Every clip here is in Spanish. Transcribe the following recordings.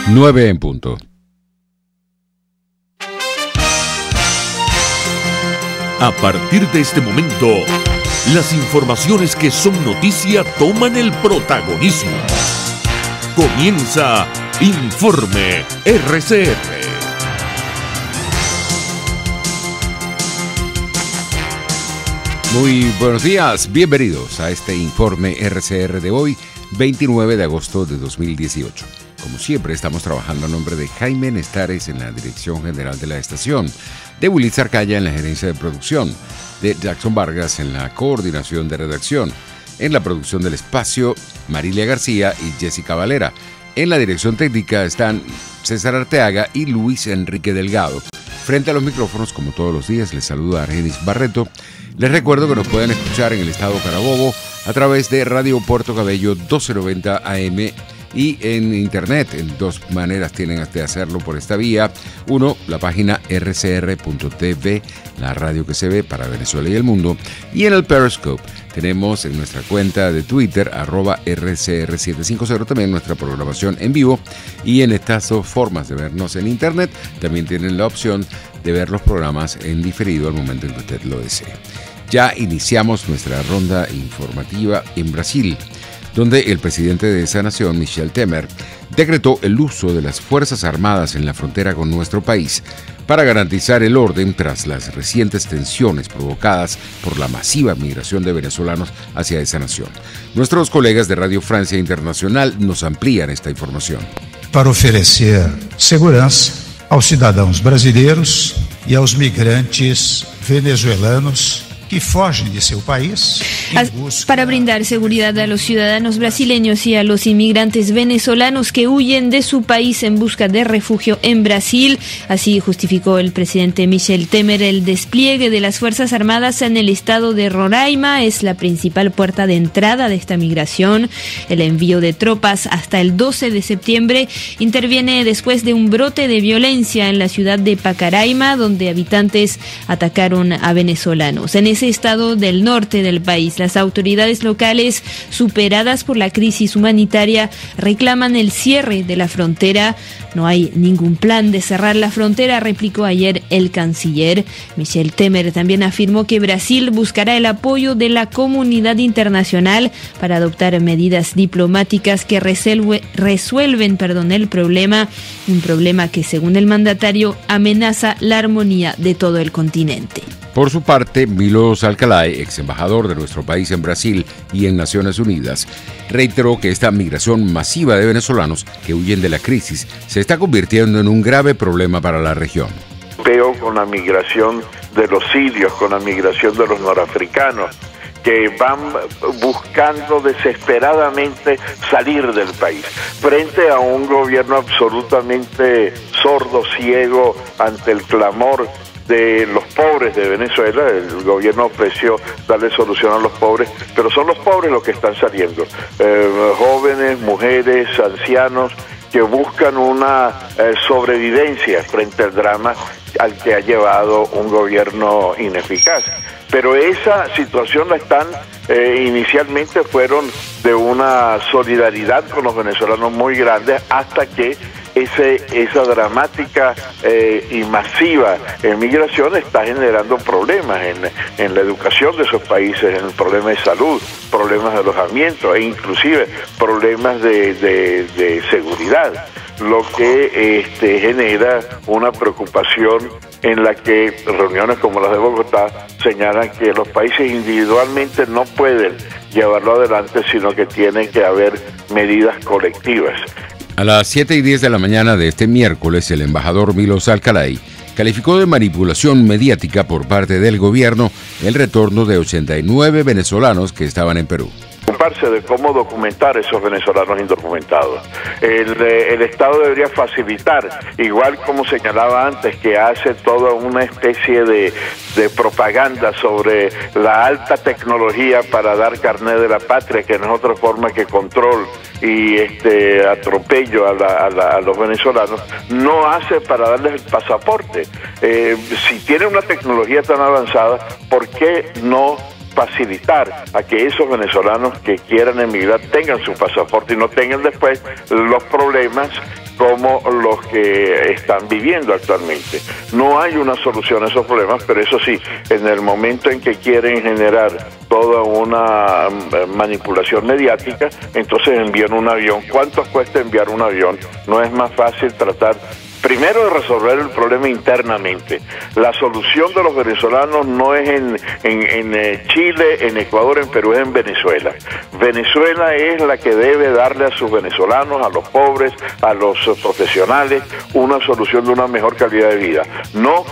9 en punto. A partir de este momento, las informaciones que son noticia toman el protagonismo. Comienza Informe RCR. Muy buenos días, bienvenidos a este Informe RCR de hoy, 29 de agosto de 2018. Como siempre, estamos trabajando a nombre de Jaime Nestares en la dirección general de la estación, de Willis Arcaya en la gerencia de producción, de Jackson Vargas en la coordinación de redacción, en la producción del espacio, Marilia García y Jessica Valera. En la dirección técnica están César Arteaga y Luis Enrique Delgado. Frente a los micrófonos, como todos los días, les saluda Argenis Barreto. Les recuerdo que nos pueden escuchar en el estado Carabobo a través de Radio Puerto Cabello 1290 AM y en internet. En dos maneras tienen de hacerlo por esta vía. Uno, la página rcr.tv, la radio que se ve para Venezuela y el mundo. Y en el Periscope tenemos en nuestra cuenta de Twitter, @RCR750, también nuestra programación en vivo. Y en estas dos formas de vernos en internet, también tienen la opción de ver los programas en diferido al momento en que usted lo desee. Ya iniciamos nuestra ronda informativa en Brasil, donde el presidente de esa nación, Michel Temer, decretó el uso de las Fuerzas Armadas en la frontera con nuestro país para garantizar el orden tras las recientes tensiones provocadas por la masiva migración de venezolanos hacia esa nación. Nuestros colegas de Radio Francia Internacional nos amplían esta información. Para oferecer segurança aos cidadãos brasileiros e aos migrantes venezuelanos que fogen de seu país. Para brindar seguridad a los ciudadanos brasileños y a los inmigrantes venezolanos que huyen de su país en busca de refugio en Brasil. Así justificó el presidente Michel Temer el despliegue de las Fuerzas Armadas en el estado de Roraima. Es la principal puerta de entrada de esta migración. El envío de tropas hasta el 12 de septiembre interviene después de un brote de violencia en la ciudad de Pacaraima, donde habitantes atacaron a venezolanos. En ese estado del norte del país, las autoridades locales, superadas por la crisis humanitaria, reclaman el cierre de la frontera. No hay ningún plan de cerrar la frontera, replicó ayer el canciller. Michel Temer también afirmó que Brasil buscará el apoyo de la comunidad internacional para adoptar medidas diplomáticas que resuelven el problema, un problema que, según el mandatario, amenaza la armonía de todo el continente. Por su parte, Milos Alcalay, ex embajador de nuestro país en Brasil y en Naciones Unidas, reiteró que esta migración masiva de venezolanos que huyen de la crisis se está convirtiendo en un grave problema para la región. Veo con la migración de los sirios, con la migración de los norafricanos, que van buscando desesperadamente salir del país, frente a un gobierno absolutamente sordo, ciego ante el clamor de los pobres de Venezuela. El gobierno ofreció darle solución a los pobres, pero son los pobres los que están saliendo, jóvenes, mujeres, ancianos, que buscan una sobrevivencia frente al drama al que ha llevado un gobierno ineficaz. Pero esa situación la están, inicialmente fueron de una solidaridad con los venezolanos muy grande, hasta que esa dramática y masiva migración está generando problemas en la educación de esos países, en el problema de salud, problemas de alojamiento e inclusive problemas de seguridad, lo que genera una preocupación en la que reuniones como las de Bogotá señalan que los países individualmente no pueden llevarlo adelante, sino que tiene que haber medidas colectivas. A las 7:10 de la mañana de este miércoles, el embajador Milos Alcalay calificó de manipulación mediática por parte del gobierno el retorno de 89 venezolanos que estaban en Perú. Preocuparse de cómo documentar esos venezolanos indocumentados. El Estado debería facilitar, igual como señalaba antes, que hace toda una especie de propaganda sobre la alta tecnología para dar carnet de la patria, que no es otra forma que control y atropello a los venezolanos, no hace para darles el pasaporte. Si tiene una tecnología tan avanzada, ¿por qué no facilitar a que esos venezolanos que quieran emigrar tengan su pasaporte y no tengan después los problemas como los que están viviendo actualmente. No hay una solución a esos problemas, pero eso sí, en el momento en que quieren generar toda una manipulación mediática, entonces envían un avión. ¿Cuánto cuesta enviar un avión? No es más fácil tratar primero de resolver el problema internamente. La solución de los venezolanos no es en Chile, en Ecuador, en Perú, es en Venezuela. Venezuela es la que debe darle a sus venezolanos, a los pobres, a los profesionales, una solución de una mejor calidad de vida. No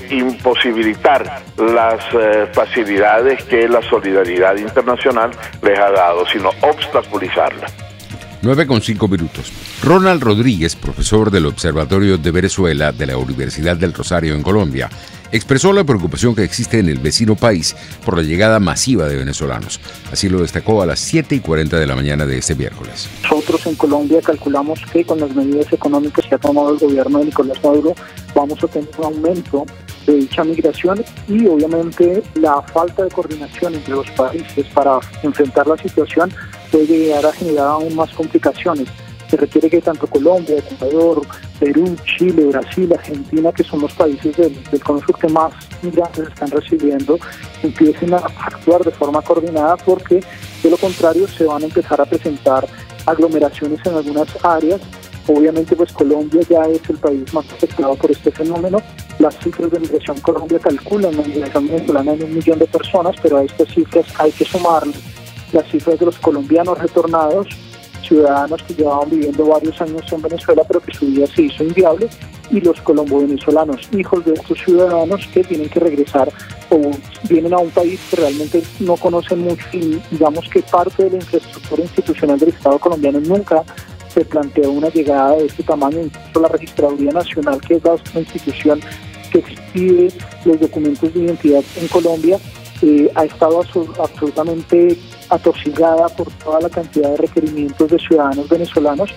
imposibilitar las facilidades que la solidaridad internacional les ha dado, sino obstaculizarlas. 9:05. Ronald Rodríguez, profesor del Observatorio de Venezuela de la Universidad del Rosario en Colombia, expresó la preocupación que existe en el vecino país por la llegada masiva de venezolanos. Así lo destacó a las 7:40 de la mañana de este miércoles. Nosotros en Colombia calculamos que con las medidas económicas que ha tomado el gobierno de Nicolás Maduro vamos a tener un aumento de dicha migración y obviamente la falta de coordinación entre los países para enfrentar la situación puede llegar a generar aún más complicaciones. Se requiere que tanto Colombia, Ecuador, Perú, Chile, Brasil, Argentina, que son los países del Cono Sur que más migrantes están recibiendo, empiecen a actuar de forma coordinada, porque de lo contrario se van a empezar a presentar aglomeraciones en algunas áreas. Obviamente pues Colombia ya es el país más afectado por este fenómeno. Las cifras de migración Colombia calculan la migración venezolana en 1 millón de personas, pero a estas cifras hay que sumarle las cifras de los colombianos retornados, ciudadanos que llevaban viviendo varios años en Venezuela pero que su vida se hizo inviable, y los colombo-venezolanos, hijos de estos ciudadanos que tienen que regresar o vienen a un país que realmente no conocen mucho, y digamos que parte de la infraestructura institucional del Estado colombiano nunca se planteó una llegada de este tamaño. Incluso la Registraduría Nacional, que es la institución que expide los documentos de identidad en Colombia, ha estado absolutamente atosigada por toda la cantidad de requerimientos de ciudadanos venezolanos.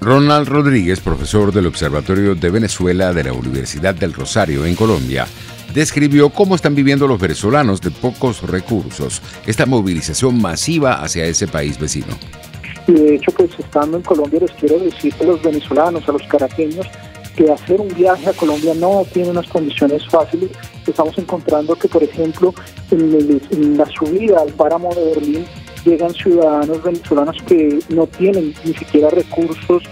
Ronald Rodríguez, profesor del Observatorio de Venezuela de la Universidad del Rosario en Colombia, describió cómo están viviendo los venezolanos de pocos recursos esta movilización masiva hacia ese país vecino. Y de hecho, pues estando en Colombia, les quiero decir a los venezolanos, a los caraqueños, que hacer un viaje a Colombia no tiene unas condiciones fáciles. Estamos encontrando que, por ejemplo, en la subida al páramo de Berlín llegan ciudadanos venezolanos que no tienen ni siquiera recursos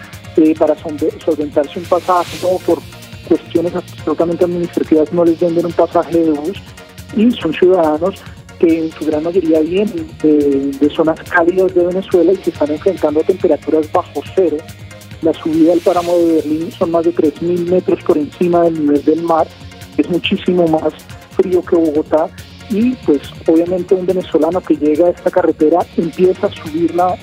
para solventarse un pasaje, o por cuestiones absolutamente administrativas no les venden un pasaje de bus, y son ciudadanos que en su gran mayoría vienen de zonas cálidas de Venezuela y que están enfrentando a temperaturas bajo cero. La subida al páramo de Berlín son más de 3.000 metros por encima del nivel del mar, es muchísimo más frío que Bogotá, y pues obviamente un venezolano que llega a esta carretera empieza a subir la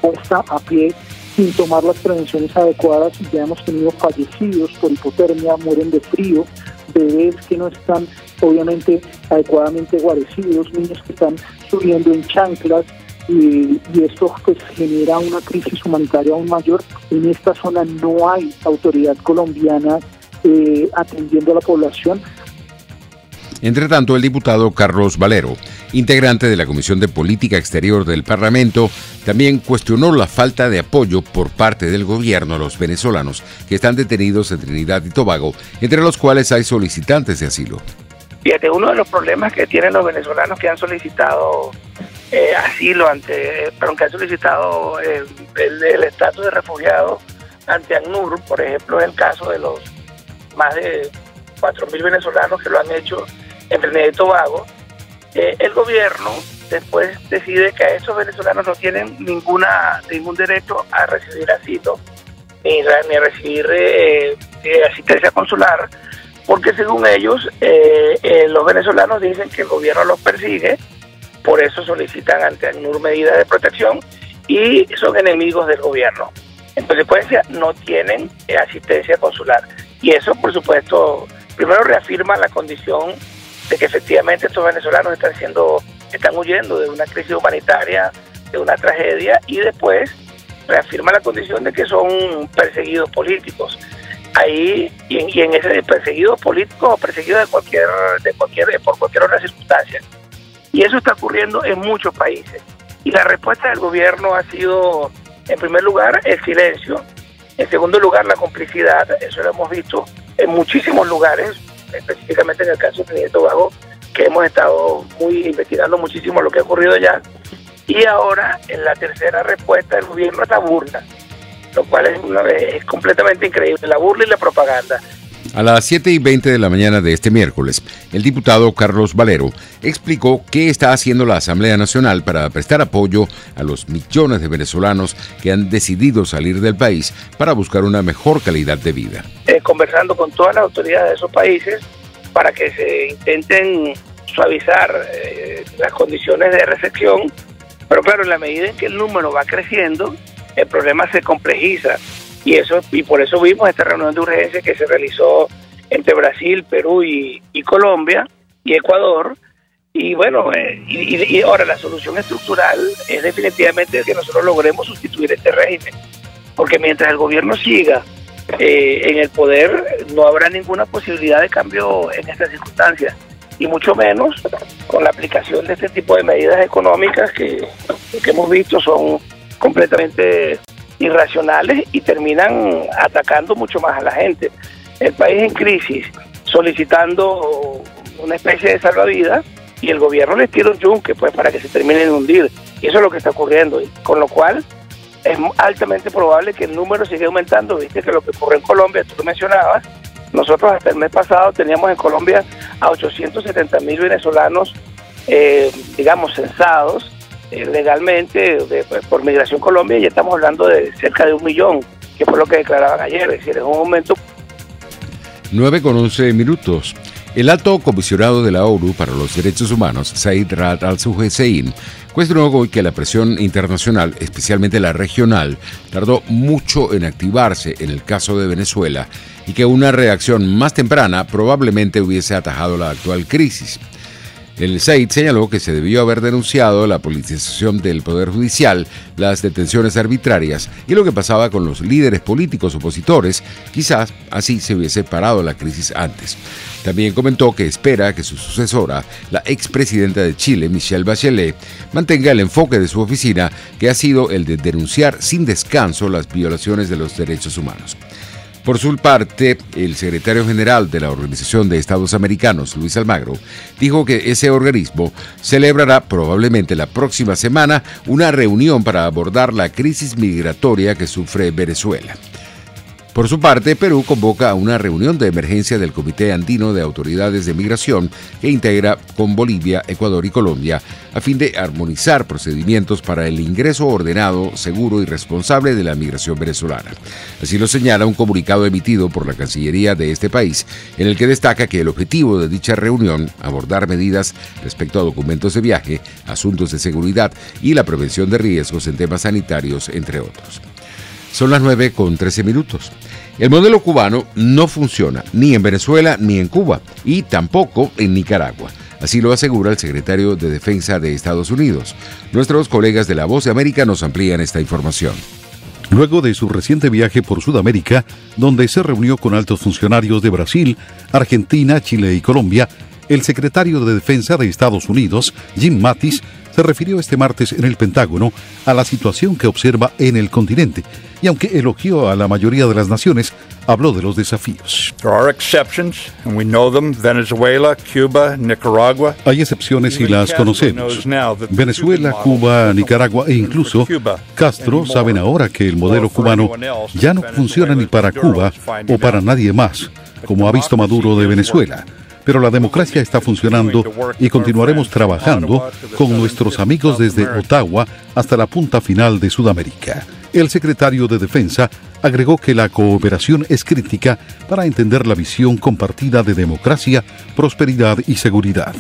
costa a pie sin tomar las prevenciones adecuadas, y ya hemos tenido fallecidos por hipotermia, mueren de frío, bebés que no están obviamente adecuadamente guarecidos, niños que están subiendo en chanclas, y esto pues genera una crisis humanitaria aún mayor. En esta zona no hay autoridad colombiana atendiendo a la población. Entre tanto, el diputado Carlos Valero, integrante de la Comisión de Política Exterior del Parlamento, también cuestionó la falta de apoyo por parte del gobierno a los venezolanos que están detenidos en Trinidad y Tobago, entre los cuales hay solicitantes de asilo. Fíjate, uno de los problemas que tienen los venezolanos que han solicitado asilo que han solicitado el estatus de refugiado ante ACNUR, por ejemplo, es el caso de los más de 4.000 venezolanos que lo han hecho en Trinidad y Tobago. El gobierno después decide que a esos venezolanos no tienen ningún derecho a recibir asilo ni a recibir asistencia consular, porque según ellos los venezolanos dicen que el gobierno los persigue, por eso solicitan ante ACNUR medidas de protección y son enemigos del gobierno. En consecuencia, no tienen asistencia consular. Y eso, por supuesto, primero reafirma la condición de que efectivamente estos venezolanos están huyendo de una crisis humanitaria, de una tragedia, y después reafirma la condición de que son perseguidos políticos. ahí y en ese perseguidos políticos o perseguidos por cualquier otra circunstancia. Y eso está ocurriendo en muchos países. Y la respuesta del gobierno ha sido, en primer lugar, el silencio. En segundo lugar, la complicidad. Eso lo hemos visto en muchísimos lugares, específicamente en el caso de Trinidad y Tobago, que hemos estado investigando muchísimo lo que ha ocurrido allá. Y ahora, en la tercera respuesta del gobierno, es la burla, lo cual es completamente increíble, la burla y la propaganda. A las 7:20 de la mañana de este miércoles, el diputado Carlos Valero explicó qué está haciendo la Asamblea Nacional para prestar apoyo a los millones de venezolanos que han decidido salir del país para buscar una mejor calidad de vida. Conversando con todas las autoridades de esos países para que se intenten suavizar las condiciones de recepción, pero claro, en la medida en que el número va creciendo, el problema se complejiza. Y por eso vimos esta reunión de urgencia que se realizó entre Brasil, Perú y Colombia y Ecuador. Y bueno, y ahora la solución estructural es definitivamente que nosotros logremos sustituir este régimen. Porque mientras el gobierno siga en el poder, no habrá ninguna posibilidad de cambio en estas circunstancias. Y mucho menos con la aplicación de este tipo de medidas económicas que hemos visto son completamente irracionales y terminan atacando mucho más a la gente. El país en crisis, solicitando una especie de salvavidas, y el gobierno les tira un yunque pues para que se terminen de hundir. Y eso es lo que está ocurriendo, y con lo cual es altamente probable que el número siga aumentando. Viste que lo que ocurre en Colombia, tú lo mencionabas, nosotros hasta el mes pasado teníamos en Colombia a 870.000 venezolanos, digamos, censados legalmente por Migración Colombia, y ya estamos hablando de cerca de 1 millón, que fue lo que declaraban ayer. Es decir, es un aumento. 9:11. El alto comisionado de la ONU para los Derechos Humanos, Zeid Ra'ad al-Hussein, cuestionó hoy que la presión internacional, especialmente la regional, tardó mucho en activarse en el caso de Venezuela y que una reacción más temprana probablemente hubiese atajado la actual crisis. El Zeid señaló que se debió haber denunciado la politización del Poder Judicial, las detenciones arbitrarias y lo que pasaba con los líderes políticos opositores. Quizás así se hubiese parado la crisis antes. También comentó que espera que su sucesora, la expresidenta de Chile, Michelle Bachelet, mantenga el enfoque de su oficina, que ha sido el de denunciar sin descanso las violaciones de los derechos humanos. Por su parte, el secretario general de la Organización de Estados Americanos, Luis Almagro, dijo que ese organismo celebrará probablemente la próxima semana una reunión para abordar la crisis migratoria que sufre Venezuela. Por su parte, Perú convoca a una reunión de emergencia del Comité Andino de Autoridades de Migración que integra con Bolivia, Ecuador y Colombia a fin de armonizar procedimientos para el ingreso ordenado, seguro y responsable de la migración venezolana. Así lo señala un comunicado emitido por la Cancillería de este país, en el que destaca que el objetivo de dicha reunión, abordar medidas respecto a documentos de viaje, asuntos de seguridad y la prevención de riesgos en temas sanitarios, entre otros. Son las 9:13. El modelo cubano no funciona ni en Venezuela ni en Cuba y tampoco en Nicaragua. Así lo asegura el secretario de Defensa de Estados Unidos. Nuestros colegas de La Voz de América nos amplían esta información. Luego de su reciente viaje por Sudamérica, donde se reunió con altos funcionarios de Brasil, Argentina, Chile y Colombia, el secretario de Defensa de Estados Unidos, Jim Mattis, se refirió este martes en el Pentágono a la situación que observa en el continente, y aunque elogió a la mayoría de las naciones, habló de los desafíos. Venezuela, Cuba, Nicaragua. Hay excepciones y las conocemos. Venezuela, Cuba, Nicaragua e incluso Castro saben ahora que el modelo cubano ya no funciona ni para Cuba o para nadie más, como ha visto Maduro de Venezuela. Pero la democracia está funcionando y continuaremos trabajando con nuestros amigos desde Ottawa hasta la punta final de Sudamérica. El secretario de Defensa agregó que la cooperación es crítica para entender la visión compartida de democracia, prosperidad y seguridad.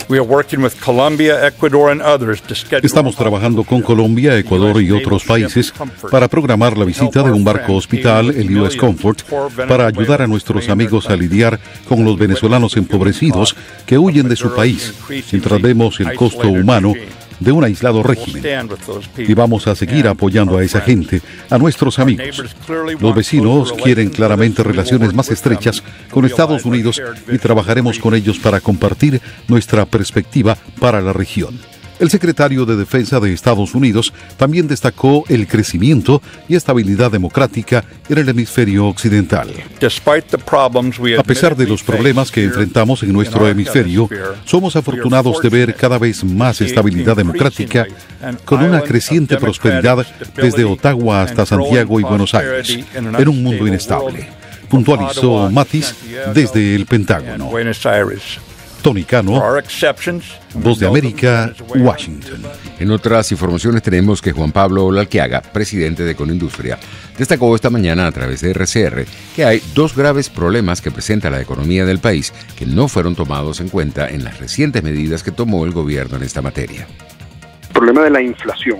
Estamos trabajando con Colombia, Ecuador y otros países para programar la visita de un barco hospital, el US Comfort, para ayudar a nuestros amigos a lidiar con los venezolanos empobrecidos que huyen de su país, mientras vemos el costo humano de un aislado régimen. Y vamos a seguir apoyando a esa gente, a nuestros amigos. Los vecinos quieren claramente relaciones más estrechas con Estados Unidos y trabajaremos con ellos para compartir nuestra perspectiva para la región. El secretario de Defensa de Estados Unidos también destacó el crecimiento y estabilidad democrática en el hemisferio occidental. A pesar de los problemas que enfrentamos en nuestro hemisferio, somos afortunados de ver cada vez más estabilidad democrática con una creciente prosperidad desde Ottawa hasta Santiago y Buenos Aires, en un mundo inestable, puntualizó Mattis desde el Pentágono. Tony Cano, Voz de América, Washington. En otras informaciones tenemos que Juan Pablo Olalquiaga, presidente de Conindustria, destacó esta mañana a través de RCR que hay dos graves problemas que presenta la economía del país que no fueron tomados en cuenta en las recientes medidas que tomó el gobierno en esta materia. El problema de la inflación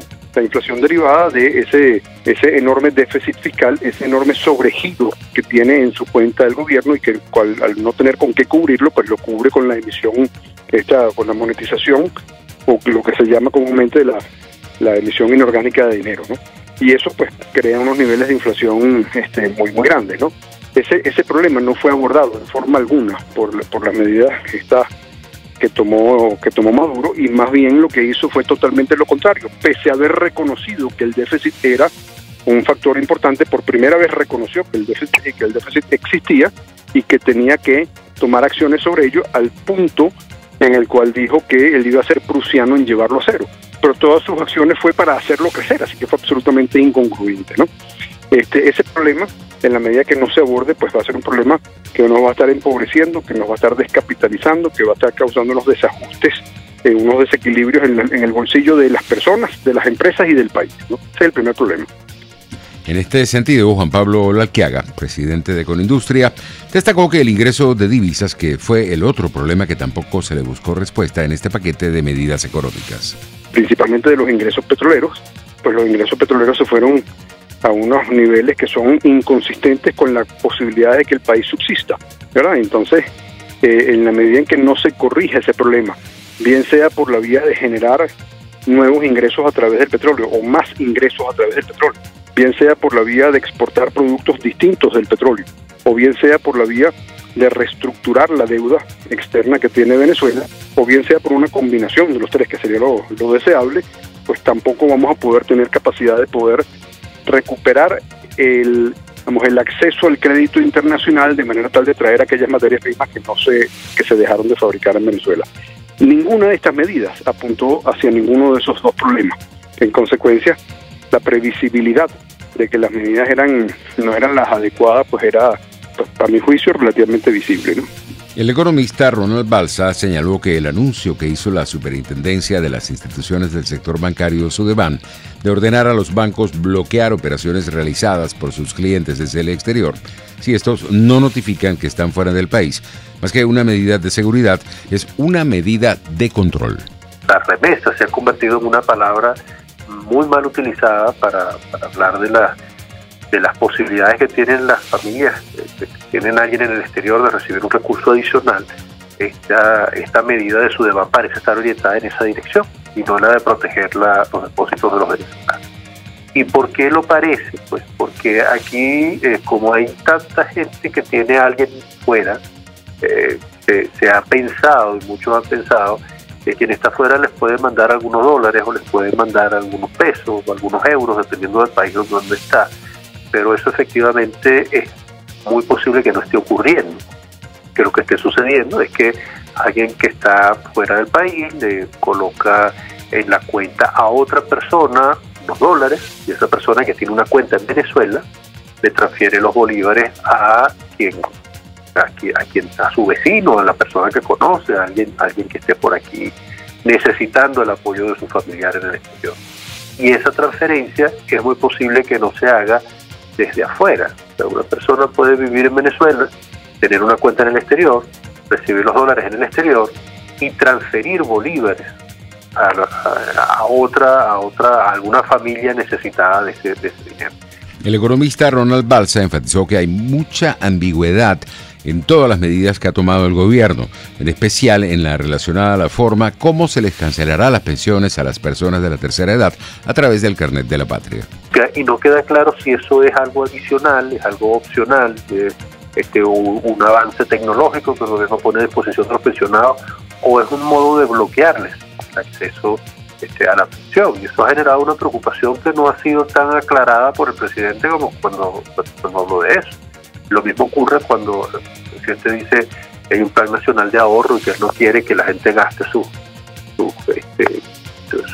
derivada de ese enorme déficit fiscal, ese enorme sobregiro que tiene en su cuenta el gobierno y que el cual al no tener con qué cubrirlo, pues lo cubre con la emisión, con la monetización o lo que se llama comúnmente la emisión inorgánica de dinero, ¿no? Y eso pues crea unos niveles de inflación muy grandes, ¿no? Ese problema no fue abordado de forma alguna por las medidas que tomó Maduro, y más bien lo que hizo fue totalmente lo contrario. Pese a haber reconocido que el déficit era un factor importante, por primera vez reconoció que el déficit existía y que tenía que tomar acciones sobre ello, al punto en el cual dijo que él iba a ser prusiano en llevarlo a cero. Pero todas sus acciones fue para hacerlo crecer, así que fue absolutamente incongruente, ¿no? Ese problema, en la medida que no se aborde, pues va a ser un problema que nos va a estar empobreciendo, que nos va a estar descapitalizando, que va a estar causando unos desajustes, unos desequilibrios en el bolsillo de las personas, de las empresas y del país, ¿no? Ese es el primer problema. En este sentido, Juan Pablo Olalquiaga, presidente de Conindustria, destacó que el ingreso de divisas, que fue el otro problema que tampoco se le buscó respuesta en este paquete de medidas económicas. Principalmente de los ingresos petroleros, pues los ingresos petroleros se fueron a unos niveles que son inconsistentes con la posibilidad de que el país subsista, ¿verdad? Entonces, en la medida en que no se corrige ese problema, bien sea por la vía de generar nuevos ingresos a través del petróleo o más ingresos a través del petróleo, bien sea por la vía de exportar productos distintos del petróleo, o bien sea por la vía de reestructurar la deuda externa que tiene Venezuela, o bien sea por una combinación de los tres, que sería lo deseable, pues tampoco vamos a poder tener capacidad de poder recuperar el acceso al crédito internacional de manera tal de traer aquellas materias primas que se dejaron de fabricar en Venezuela. Ninguna de estas medidas apuntó hacia ninguno de esos dos problemas. En consecuencia, la previsibilidad de que las medidas no eran las adecuadas, pues era, a mi juicio, relativamente visible, ¿no? El economista Ronald Balsa señaló que el anuncio que hizo la Superintendencia de las Instituciones del Sector Bancario Sudeban de ordenar a los bancos bloquear operaciones realizadas por sus clientes desde el exterior, si estos no notifican que están fuera del país, más que una medida de seguridad, es una medida de control. La remesa se ha convertido en una palabra muy mal utilizada para hablar de las posibilidades que tienen las familias que tienen a alguien en el exterior de recibir un recurso adicional. Esta medida de Sudeban parece estar orientada en esa dirección y no la de proteger los depósitos de los venezolanos. ¿Y por qué lo parece? Pues porque aquí, como hay tanta gente que tiene a alguien fuera, se ha pensado, y muchos han pensado, que quien está fuera les puede mandar algunos dólares o les puede mandar algunos pesos o algunos euros, dependiendo del país donde está. Pero eso efectivamente es muy posible que no esté ocurriendo. Que lo que esté sucediendo es que alguien que está fuera del país le coloca en la cuenta a otra persona los dólares, y esa persona que tiene una cuenta en Venezuela le transfiere los bolívares a su vecino, a la persona que conoce, a alguien que esté por aquí necesitando el apoyo de su familiar en el exterior. Y esa transferencia es muy posible que no se haga desde afuera. O sea, una persona puede vivir en Venezuela, tener una cuenta en el exterior, recibir los dólares en el exterior y transferir bolívares a alguna familia necesitada de ese dinero. El economista Ronald Balsa enfatizó que hay mucha ambigüedad en todas las medidas que ha tomado el gobierno, en especial en la relacionada a la forma como se les cancelará las pensiones a las personas de la tercera edad a través del carnet de la patria. Y no queda claro si eso es algo adicional, es algo opcional, un avance tecnológico que el gobierno pone a disposición de los pensionados, o es un modo de bloquearles el acceso a la pensión. Y eso ha generado una preocupación que no ha sido tan aclarada por el presidente como cuando habló de eso. Lo mismo ocurre cuando el presidente dice que hay un plan nacional de ahorro y que él no quiere que la gente gaste sus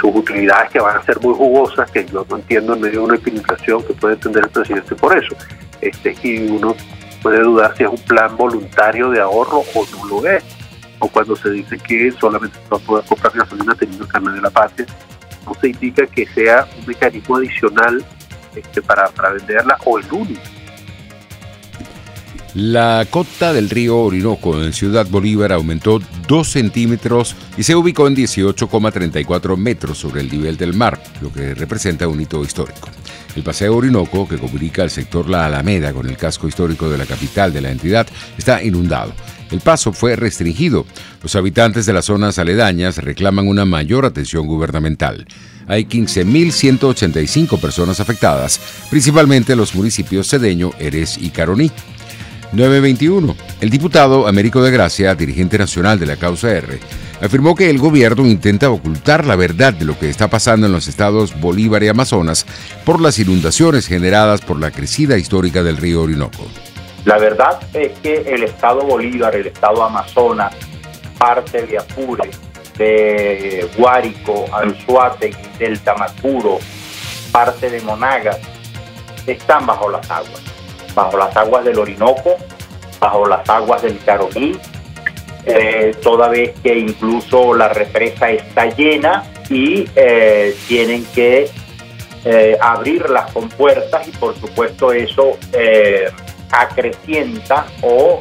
utilidades, que van a ser muy jugosas, que yo no entiendo en medio de una hiperinflación que puede entender el presidente por eso. Y uno puede dudar si es un plan voluntario de ahorro o no lo es. O cuando se dice que solamente se va a poder comprar gasolina teniendo el carnet de la patria, no se indica que sea un mecanismo adicional para venderla o el único. La cota del río Orinoco en Ciudad Bolívar aumentó 2 centímetros y se ubicó en 18,34 metros sobre el nivel del mar, lo que representa un hito histórico. El paseo Orinoco, que comunica el sector La Alameda con el casco histórico de la capital de la entidad, está inundado. El paso fue restringido. Los habitantes de las zonas aledañas reclaman una mayor atención gubernamental. Hay 15.185 personas afectadas, principalmente los municipios Cedeño, Erez y Caroní. 921. El diputado Américo de Gracia, dirigente nacional de la Causa R, afirmó que el gobierno intenta ocultar la verdad de lo que está pasando en los estados Bolívar y Amazonas por las inundaciones generadas por la crecida histórica del río Orinoco. La verdad es que el estado Bolívar, el estado Amazonas, parte de Apure, de Guárico, Anzoátegui, del Tamacuro, parte de Monagas, están bajo las aguas del Orinoco, bajo las aguas del Caroní, toda vez que incluso la represa está llena y tienen que abrir las compuertas, y por supuesto eso acrecienta o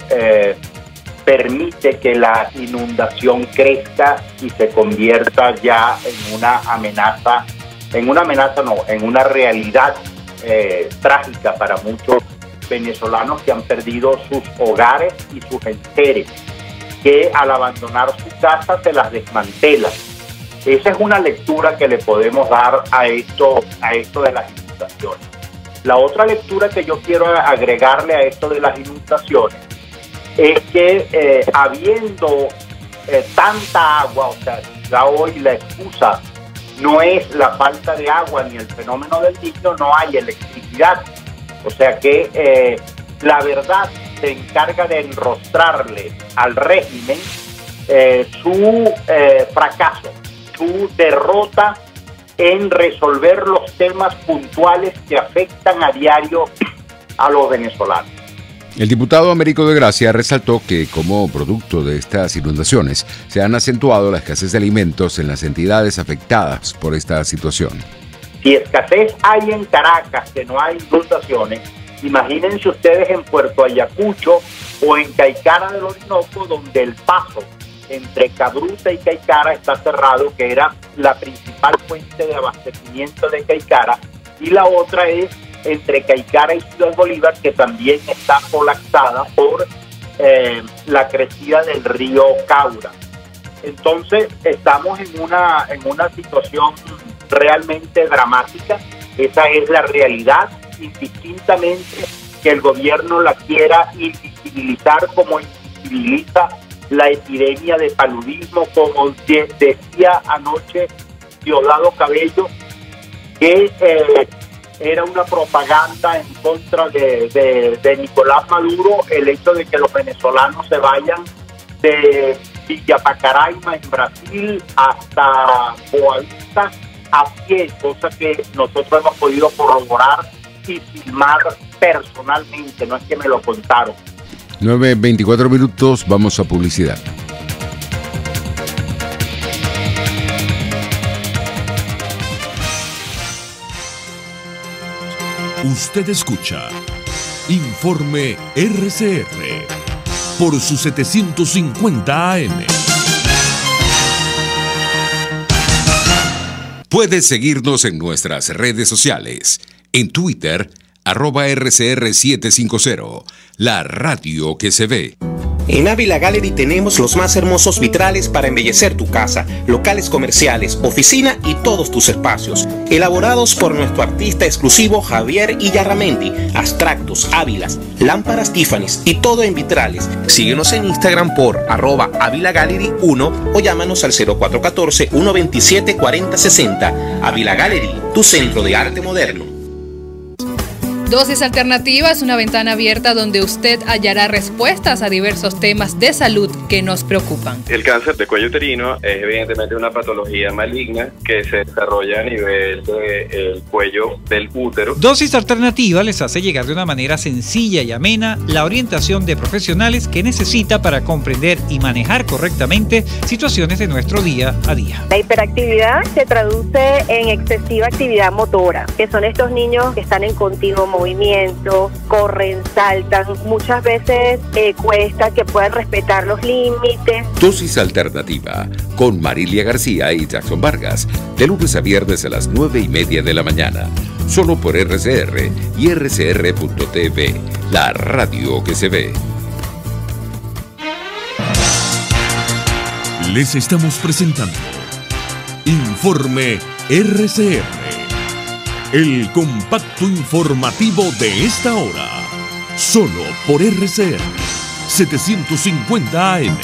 permite que la inundación crezca y se convierta ya en una realidad trágica para muchos venezolanos que han perdido sus hogares y sus enseres, que al abandonar su casa se las desmantelan. Esa es una lectura que le podemos dar a esto de las inundaciones. La otra lectura que yo quiero agregarle a esto de las inundaciones es que habiendo tanta agua, o sea, ya hoy la excusa no es la falta de agua ni el fenómeno del Niño, no hay electricidad. O sea que la verdad se encarga de enrostrarle al régimen su fracaso, su derrota en resolver los temas puntuales que afectan a diario a los venezolanos. El diputado Américo de Gracia resaltó que, como producto de estas inundaciones, se han acentuado la escasez de alimentos en las entidades afectadas por esta situación. Si escasez hay en Caracas, que no hay inundaciones, imagínense ustedes en Puerto Ayacucho o en Caicara del Orinoco, donde el paso entre Cabruta y Caicara está cerrado, que era la principal fuente de abastecimiento de Caicara, y la otra es entre Caicara y Ciudad Bolívar, que también está colapsada por la crecida del río Caura. Entonces estamos en una situación realmente dramática. Esa es la realidad, indistintamente que el gobierno la quiera invisibilizar como invisibiliza la epidemia de paludismo, como decía anoche Diosdado Cabello, que era una propaganda en contra de Nicolás Maduro el hecho de que los venezolanos se vayan de Villa Pacaraima en Brasil hasta Boavista a pie, cosa que nosotros hemos podido corroborar y filmar personalmente, no es que me lo contaron. 9:24 minutos, vamos a publicidad. Usted escucha Informe RCR por su 750 AM. Puedes seguirnos en nuestras redes sociales. En Twitter, @RCR750, la radio que se ve. En Ávila Gallery tenemos los más hermosos vitrales para embellecer tu casa, locales comerciales, oficina y todos tus espacios. Elaborados por nuestro artista exclusivo Javier Illarramendi. Abstractos, ávilas, lámparas Tiffany's y todo en vitrales. Síguenos en Instagram por @AvilaGallery1 o llámanos al 0414-127-4060. Ávila Gallery, tu centro de arte moderno. Dosis Alternativa es una ventana abierta donde usted hallará respuestas a diversos temas de salud que nos preocupan. El cáncer de cuello uterino es evidentemente una patología maligna que se desarrolla a nivel del cuello del útero. Dosis Alternativa les hace llegar de una manera sencilla y amena la orientación de profesionales que necesita para comprender y manejar correctamente situaciones de nuestro día a día. La hiperactividad se traduce en excesiva actividad motora, que son estos niños que están en continuo movimiento, corren, saltan, muchas veces cuesta que puedan respetar los límites. Dosis Alternativa con Marilia García y Jackson Vargas, de lunes a viernes a las 9:30 de la mañana, solo por RCR y RCR.tv, la radio que se ve. Les estamos presentando Informe RCR. El compacto informativo de esta hora, solo por RCR 750 AM.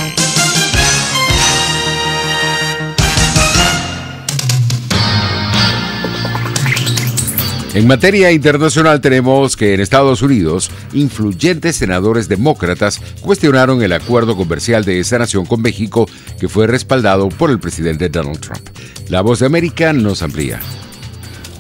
En materia internacional tenemos que en Estados Unidos, influyentes senadores demócratas cuestionaron el acuerdo comercial de esa nación con México que fue respaldado por el presidente Donald Trump. La Voz de América nos amplía.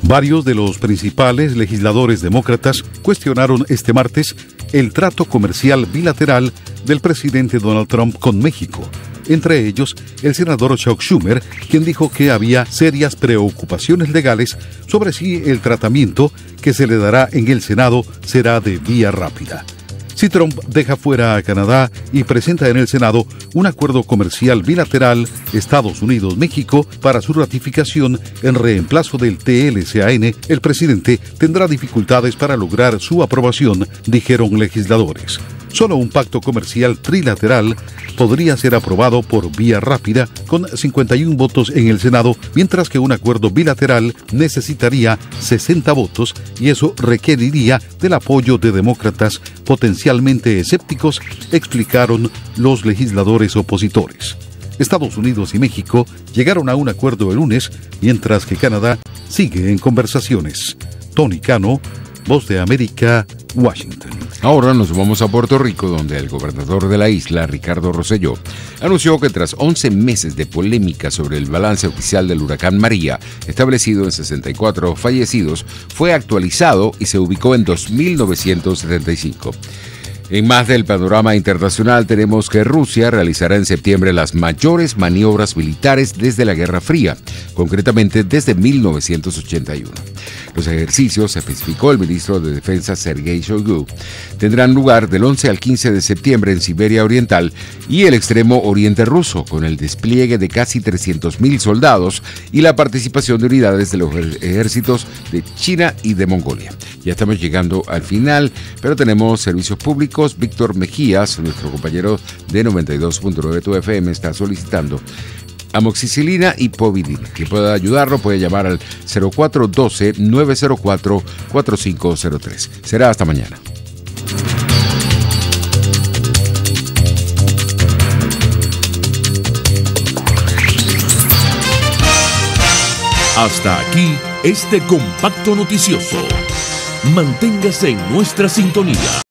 Varios de los principales legisladores demócratas cuestionaron este martes el trato comercial bilateral del presidente Donald Trump con México. Entre ellos, el senador Chuck Schumer, quien dijo que había serias preocupaciones legales sobre si el tratamiento que se le dará en el Senado será de vía rápida. Si Trump deja fuera a Canadá y presenta en el Senado un acuerdo comercial bilateral Estados Unidos-México para su ratificación en reemplazo del TLCAN, el presidente tendrá dificultades para lograr su aprobación, dijeron legisladores. Solo un pacto comercial trilateral podría ser aprobado por vía rápida con 51 votos en el Senado, mientras que un acuerdo bilateral necesitaría 60 votos y eso requeriría del apoyo de demócratas potencialmente escépticos, explicaron los legisladores opositores. Estados Unidos y México llegaron a un acuerdo el lunes, mientras que Canadá sigue en conversaciones. Tony Cano, Voz de América, Washington. Ahora nos vamos a Puerto Rico, donde el gobernador de la isla, Ricardo Rosselló, anunció que tras 11 meses de polémica sobre el balance oficial del huracán María, establecido en 64 fallecidos, fue actualizado y se ubicó en 2.975. En más del panorama internacional tenemos que Rusia realizará en septiembre las mayores maniobras militares desde la Guerra Fría, concretamente desde 1981. Los ejercicios, especificó el ministro de Defensa Sergei Shoigu, tendrán lugar del 11 al 15 de septiembre en Siberia Oriental y el extremo oriente ruso, con el despliegue de casi 300.000 soldados y la participación de unidades de los ejércitos de China y de Mongolia. Ya estamos llegando al final, pero tenemos servicios públicos. Víctor Mejías, nuestro compañero de 92.9 Tu FM, está solicitando amoxicilina y povidina. Quien pueda ayudarlo puede llamar al 0412-904-4503. Será hasta mañana. Hasta aquí este compacto noticioso. Manténgase en nuestra sintonía.